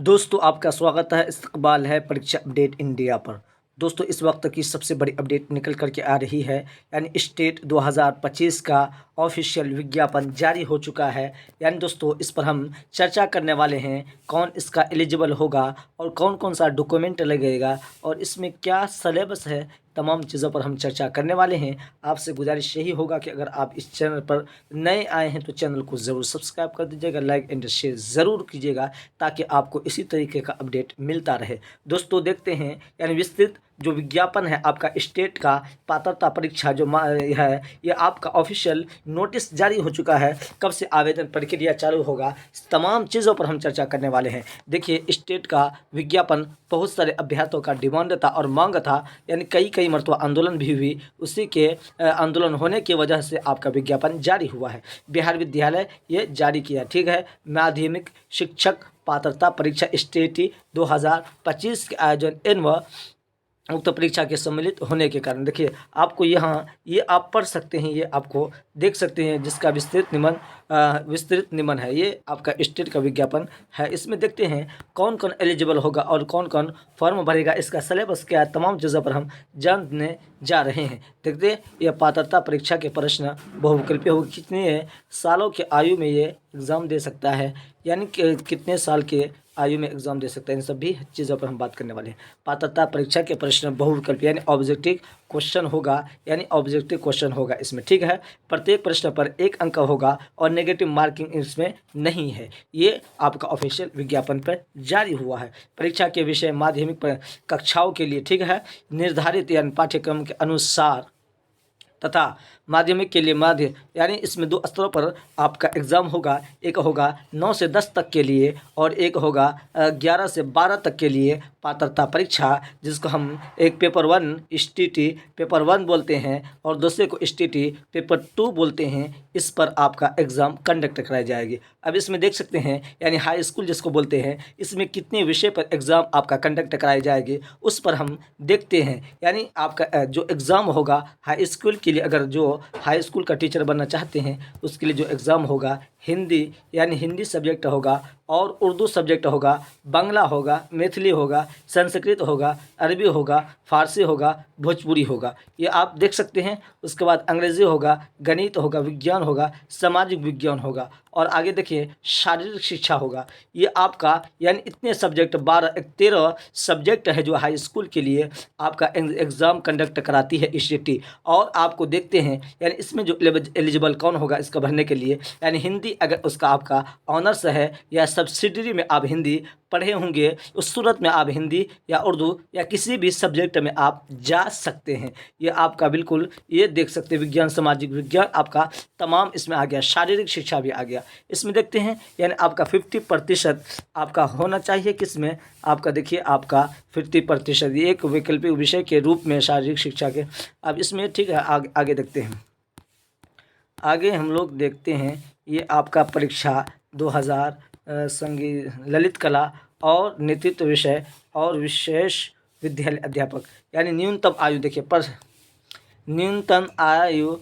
दोस्तों आपका स्वागत है। इस्तकबाल है परीक्षा अपडेट इंडिया पर। दोस्तों इस वक्त की सबसे बड़ी अपडेट निकल करके आ रही है, यानी स्टेट 2025 का ऑफिशियल विज्ञापन जारी हो चुका है। यानी दोस्तों इस पर हम चर्चा करने वाले हैं, कौन इसका एलिजिबल होगा और कौन कौन सा डॉक्यूमेंट लगेगा और इसमें क्या सिलेबस है, तमाम चीज़ों पर हम चर्चा करने वाले हैं। आपसे गुजारिश यही होगा कि अगर आप इस चैनल पर नए आए हैं तो चैनल को ज़रूर सब्सक्राइब कर दीजिएगा, लाइक एंड शेयर ज़रूर कीजिएगा ताकि आपको इसी तरीके का अपडेट मिलता रहे। दोस्तों देखते हैं, यानी विस्तृत जो विज्ञापन है आपका स्टेट का पात्रता परीक्षा जो है, ये आपका ऑफिशियल नोटिस जारी हो चुका है। कब से आवेदन प्रक्रिया चालू होगा, तमाम चीज़ों पर हम चर्चा करने वाले हैं। देखिए स्टेट का विज्ञापन बहुत सारे अभ्यर्थियों का डिमांड था और मांग था, यानी कई मरतबा आंदोलन भी हुई। उसी के आंदोलन होने की वजह से आपका विज्ञापन जारी हुआ है। बिहार विद्यालय ये जारी किया, ठीक है। माध्यमिक शिक्षक पात्रता परीक्षा स्टेट 2025 के आयोजन एवं उक्त परीक्षा के सम्मिलित होने के कारण देखिए आपको यहाँ ये आप पढ़ सकते हैं, ये आपको देख सकते हैं, जिसका विस्तृत निमन है। ये आपका स्टेट का विज्ञापन है। इसमें देखते हैं कौन कौन एलिजिबल होगा और कौन कौन फॉर्म भरेगा, इसका सिलेबस क्या है, तमाम चीज़ों पर हम जानने जा रहे हैं। देखते हैं यह पात्रता परीक्षा के प्रश्न बहुविकल्पीय होगी, कितने सालों के आयु में ये एग्ज़ाम दे सकता है, यानी कितने साल के आयु में एग्जाम दे सकते हैं। इन सभी चीज़ों पर हम बात करने वाले हैं। पात्रता परीक्षा के प्रश्न बहुविकल्पीय यानी ऑब्जेक्टिव क्वेश्चन होगा, यानी ऑब्जेक्टिव क्वेश्चन होगा इसमें, ठीक है। प्रत्येक प्रश्न पर 1 अंक होगा और नेगेटिव मार्किंग इसमें नहीं है। ये आपका ऑफिशियल विज्ञापन पर जारी हुआ है। परीक्षा के विषय माध्यमिक कक्षाओं के लिए, ठीक है, निर्धारित यानी पाठ्यक्रम के अनुसार तथा माध्यमिक के लिए माध्य, यानी इसमें 2 स्तरों पर आपका एग्ज़ाम होगा। एक होगा 9 से 10 तक के लिए और एक होगा 11 से 12 तक के लिए पात्रता परीक्षा, जिसको हम एक पेपर 1 STT पेपर 1 बोलते हैं और दूसरे को STT पेपर 2 बोलते हैं। इस पर आपका एग्ज़ाम कंडक्ट कराई जाएगी। अब इसमें देख सकते हैं, यानी हाई स्कूल जिसको बोलते हैं, इसमें कितने विषय पर एग्ज़ाम आपका कंडक्ट कराई जाएगी उस पर हम देखते हैं। यानी आपका जो एग्ज़ाम होगा हाई स्कूल के लिए, अगर जो हाई स्कूल का टीचर बनना चाहते हैं उसके लिए जो एग्ज़ाम होगा हिंदी, यानी हिंदी सब्जेक्ट होगा और उर्दू सब्जेक्ट होगा, बांग्ला होगा, मैथिली होगा, संस्कृत होगा, अरबी होगा, फारसी होगा, भोजपुरी होगा, ये आप देख सकते हैं। उसके बाद अंग्रेज़ी होगा, गणित होगा, विज्ञान होगा, सामाजिक विज्ञान होगा और आगे देखिए शारीरिक शिक्षा होगा। ये आपका यानी इतने सब्जेक्ट 13 सब्जेक्ट है जो हाई स्कूल के लिए आपका एग्ज़ाम कंडक्ट कराती है STT। और आपको देखते हैं यानी इसमें जो एलिजिबल कौन होगा इसका भरने के लिए, यानी हिंदी अगर उसका आपका ऑनर्स है या सब्सिडरी में आप हिंदी पढ़े होंगे, उस सूरत में आप हिंदी या उर्दू या किसी भी सब्जेक्ट में आप जा सकते हैं। ये आपका बिल्कुल ये देख सकते हैं, विज्ञान सामाजिक विज्ञान आपका तमाम इसमें आ गया, शारीरिक शिक्षा भी आ गया। इसमें देखते हैं यानी आपका 50% आपका होना चाहिए, किसमें आपका देखिए आपका 50% एक वैकल्पिक विषय के रूप में शारीरिक शिक्षा के। अब इसमें ठीक है आगे देखते हैं। आगे हम लोग देखते हैं ये आपका परीक्षा 2000 संगीत ललित कला और नेतृत्व विषय और विशेष विद्यालय अध्यापक, यानी न्यूनतम आयु देखिए पर न्यूनतम आयु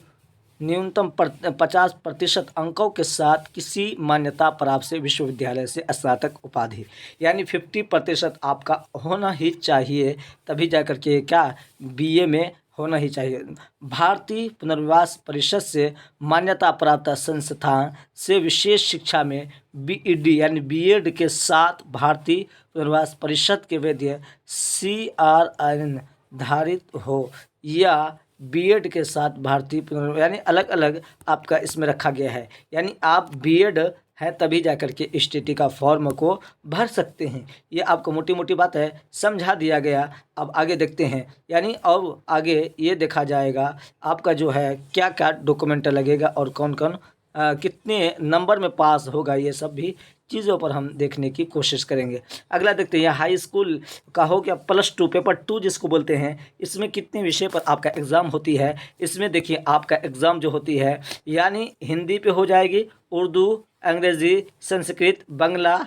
50% अंकों के साथ किसी मान्यता प्राप्त से विश्वविद्यालय से स्नातक उपाधि, यानी 50% आपका होना ही चाहिए, तभी जाकर के क्या BA में होना ही चाहिए। भारतीय पुनर्विकास परिषद से मान्यता प्राप्त संस्थान से विशेष शिक्षा में BEd यानी BEd के साथ भारतीय पुनर्विकास परिषद के वैध CRN धारित हो या BEd के साथ भारतीय यानी अलग अलग आपका इसमें रखा गया है। यानी आप BEd है तभी जाकर के STT का फॉर्म को भर सकते हैं। ये आपको मोटी मोटी बात है समझा दिया गया। अब आगे देखते हैं, यानी अब आगे ये देखा जाएगा आपका जो है क्या क्या डॉक्यूमेंट लगेगा और कौन कौन कितने नंबर में पास होगा, ये सब भी चीज़ों पर हम देखने की कोशिश करेंगे। अगला देखते हैं हाई स्कूल का हो गया +2 पेपर 2 जिसको बोलते हैं, इसमें कितने विषय पर आपका एग्ज़ाम होती है। इसमें देखिए आपका एग्ज़ाम जो होती है यानी हिंदी पे हो जाएगी, उर्दू, अंग्रेज़ी, संस्कृत, बांग्ला,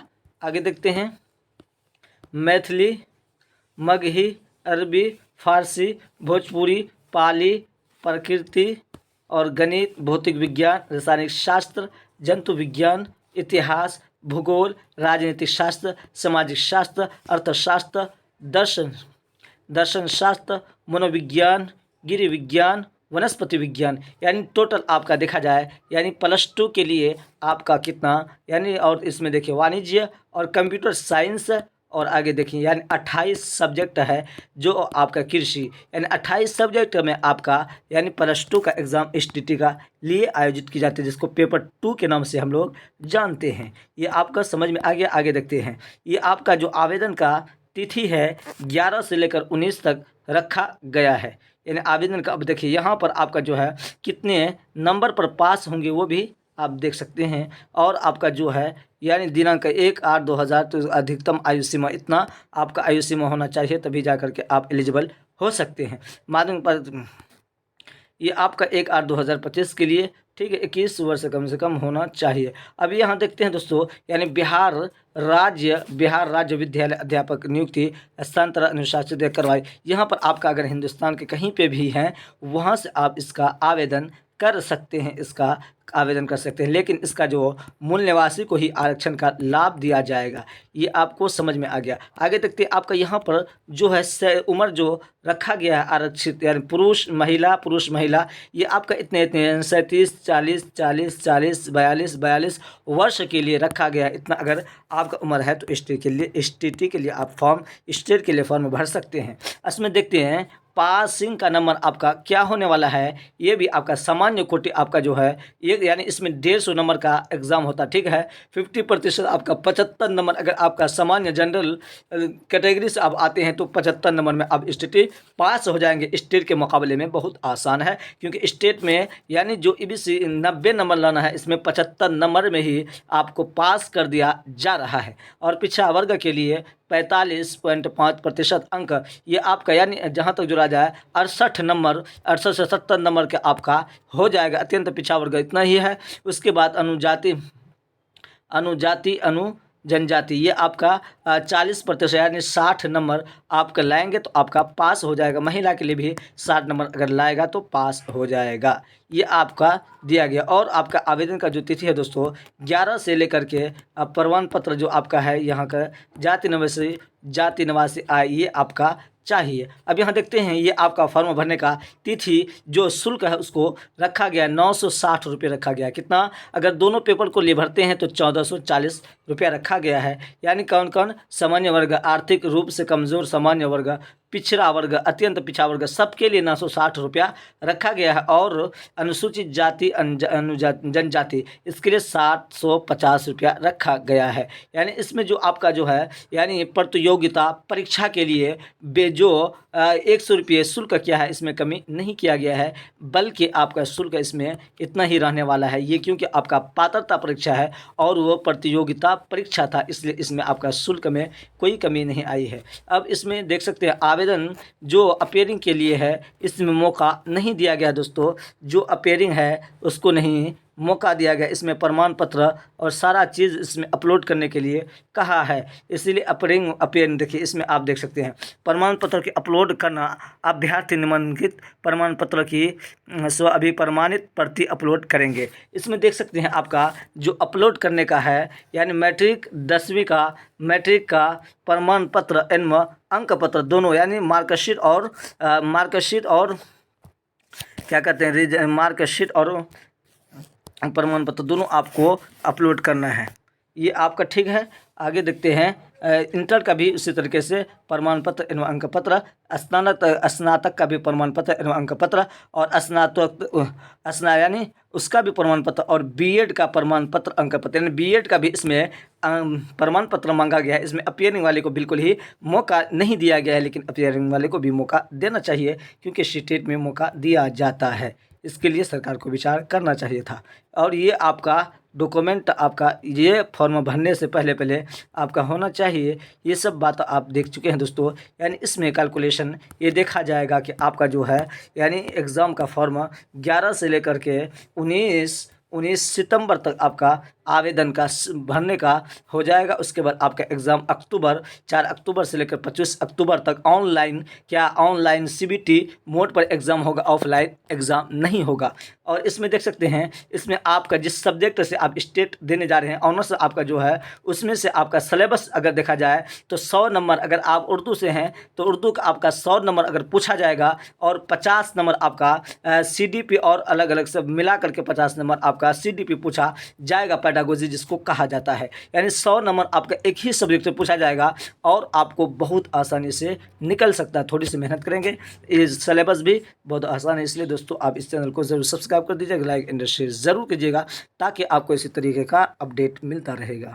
आगे देखते हैं मैथिली, मगही, अरबी, फारसी, भोजपुरी, पाली, प्रकृति और गणित, भौतिक विज्ञान, रासायनिक शास्त्र, जंतु विज्ञान, इतिहास, भूगोल, राजनीतिक शास्त्र, सामाजिक शास्त्र, अर्थशास्त्र, दर्शन दर्शन शास्त्र, मनोविज्ञान, गृह विज्ञान, वनस्पति विज्ञान। यानी टोटल आपका देखा जाए यानी +2 के लिए आपका कितना यानी, और इसमें देखिए वाणिज्य और कंप्यूटर साइंस, और आगे देखिए यानी 28 सब्जेक्ट है जो आपका कृषि, यानी 28 सब्जेक्ट में आपका यानी +2 का एग्ज़ाम STT का लिए आयोजित की जाती है, जिसको पेपर 2 के नाम से हम लोग जानते हैं। ये आपका समझ में आ गया। आगे देखते हैं, ये आपका जो आवेदन का तिथि है 11 से लेकर 19 तक रखा गया है। यानी आवेदन का अब देखिए यहाँ पर आपका जो है कितने नंबर पर पास होंगे वो भी आप देख सकते हैं। और आपका जो है यानी दिनांक 1/8/2000, तो अधिकतम आयु सीमा इतना आपका आयु सीमा होना चाहिए, तभी जा करके आप एलिजिबल हो सकते हैं। माध्यमिक पर ये आपका 1/8/2025 के लिए, ठीक है, 21 वर्ष कम से कम होना चाहिए। अभी यहाँ देखते हैं दोस्तों, यानी बिहार राज्य विद्यालय अध्यापक नियुक्ति स्थानांतरण अनुशासित कार्रवाई। यहाँ पर आपका अगर हिंदुस्तान के कहीं पे भी हैं वहाँ से आप इसका आवेदन कर सकते हैं, इसका आवेदन कर सकते हैं, लेकिन इसका जो मूल निवासी को ही आरक्षण का लाभ दिया जाएगा। ये आपको समझ में आ गया। आगे देखते हैं, आपका यहाँ पर जो है उम्र जो रखा गया है आरक्षित, यानी पुरुष महिला, ये आपका इतने 37, 40, 40, 40, 42 वर्ष के लिए रखा गया है। इतना अगर आपका उम्र है तो STT के लिए आप स्टेट के लिए फॉर्म भर सकते हैं। इसमें देखते हैं पासिंग का नंबर आपका क्या होने वाला है। ये भी आपका सामान्य कोटि आपका जो है ये, यानी इसमें 150 नंबर का एग्ज़ाम होता है, ठीक है। 50% आपका 75 नंबर, अगर आपका सामान्य जनरल कैटेगरी से आप आते हैं तो 75 नंबर में आप STT पास हो जाएंगे। स्टेट के मुकाबले में बहुत आसान है, क्योंकि स्टेट में यानी जो EBC 90 नंबर लाना है, इसमें 75 नंबर में ही आपको पास कर दिया जा रहा है। और पिछड़ा वर्ग के लिए 45.5% अंक, ये आपका यानी जहाँ तक जुड़ा जाए 68 से 70 नंबर के आपका हो जाएगा। अत्यंत पिछड़ा वर्ग इतना ही है। उसके बाद अनुजाति जनजाति, ये आपका 40% यानी 60 नंबर आपका लाएंगे तो आपका पास हो जाएगा। महिला के लिए भी 60 नंबर अगर लाएगा तो पास हो जाएगा। ये आपका दिया गया। और आपका आवेदन का जो तिथि है दोस्तों 11 से लेकर के प्रमाण पत्र जो आपका है यहाँ का जाति निवासी आय, ये आपका चाहिए। अब यहाँ देखते हैं, ये आपका फॉर्म भरने का तिथि जो शुल्क है उसको रखा गया 960 रुपये रखा गया है। कितना, अगर दोनों पेपर को लिए भरते हैं तो 1440 रुपया रखा गया है। यानी कौन कौन, सामान्य वर्ग, आर्थिक रूप से कमज़ोर सामान्य वर्ग, पिछड़ा वर्ग, अत्यंत पिछड़ा वर्ग, सबके लिए 960 रुपया रखा गया है। और अनुसूचित जाति जनजाति, इसके लिए 750 रुपया रखा गया है। यानी इसमें जो आपका जो है यानी प्रतियोगिता परीक्षा के लिए जो 100 रुपये शुल्क किया है, इसमें कमी नहीं किया गया है, बल्कि आपका शुल्क इसमें इतना ही रहने वाला है। ये क्योंकि आपका पात्रता परीक्षा है और वो प्रतियोगिता परीक्षा था, इसलिए इसमें आपका शुल्क में कोई कमी नहीं आई है। अब इसमें देख सकते हैं आवेदन जो अपेयरिंग के लिए है इसमें मौका नहीं दिया गया दोस्तों। जो अपेयरिंग है उसको नहीं मौका दिया गया। इसमें प्रमाण पत्र और सारा चीज़ इसमें अपलोड करने के लिए कहा है, इसीलिए अपेयरिंग देखिए इसमें आप देख सकते हैं प्रमाण पत्र की अपलोड करना। अभ्यर्थी निम्नलिखित प्रमाण पत्र की स्व अभिप्रमाणित प्रति अपलोड करेंगे। इसमें देख सकते हैं आपका जो अपलोड करने का है यानी मैट्रिक 10वीं का मैट्रिक का प्रमाण पत्र एवं अंक पत्र दोनों, यानी मार्कशीट और क्या कहते हैं मार्कशीट और प्रमाण पत्र दोनों आपको अपलोड करना है। ये आपका ठीक है। आगे देखते हैं इंटर का भी उसी तरीके से प्रमाण पत्र एवं अंक पत्र, स्नातक का भी प्रमाण पत्र एवं अंक पत्र, और यानी उसका भी प्रमाण पत्र, और बीएड का प्रमाण पत्र अंक पत्र, यानी बीएड का भी इसमें प्रमाण पत्र मांगा गया है। इसमें अपियरिंग वाले को बिल्कुल ही मौका नहीं दिया गया है, लेकिन अपियरिंग वाले को भी मौका देना चाहिए, क्योंकि स्टेट में मौका दिया जाता है। इसके लिए सरकार को विचार करना चाहिए था। और ये आपका डॉक्यूमेंट, आपका ये फॉर्म भरने से पहले आपका होना चाहिए। ये सब बात आप देख चुके हैं दोस्तों। यानी इसमें कैलकुलेशन ये देखा जाएगा कि आपका जो है यानी एग्ज़ाम का फॉर्म 11 से लेकर के 19 19 सितंबर तक आपका आवेदन का भरने का हो जाएगा। उसके बाद आपका एग्ज़ाम 4 अक्टूबर से लेकर 25 अक्टूबर तक ऑनलाइन सीबीटी मोड पर एग्ज़ाम होगा, ऑफलाइन एग्ज़ाम नहीं होगा। और इसमें देख सकते हैं, इसमें आपका जिस सब्जेक्ट से आप स्टेट देने जा रहे हैं, ऑनर्स आपका जो है, उसमें से आपका सिलेबस अगर देखा जाए तो 100 नंबर, अगर आप उर्दू से हैं तो उर्दू का आपका 100 नंबर अगर पूछा जाएगा और 50 नंबर आपका सीडीपी और अलग अलग सब मिला करके 50 नंबर आपका सीडीपी पूछा जाएगा, पेडागोजी जिसको कहा जाता है। यानी 100 नंबर आपका एक ही सब्जेक्ट से पूछा जाएगा और आपको बहुत आसानी से निकल सकता है। थोड़ी सी मेहनत करेंगे, ये सिलेबस भी बहुत आसान है। इसलिए दोस्तों आप इस चैनल को ज़रूर सब्सक्राइब कर दीजिएगा, लाइक एंड शेयर ज़रूर कीजिएगा ताकि आपको इसी तरीके का अपडेट मिलता रहेगा।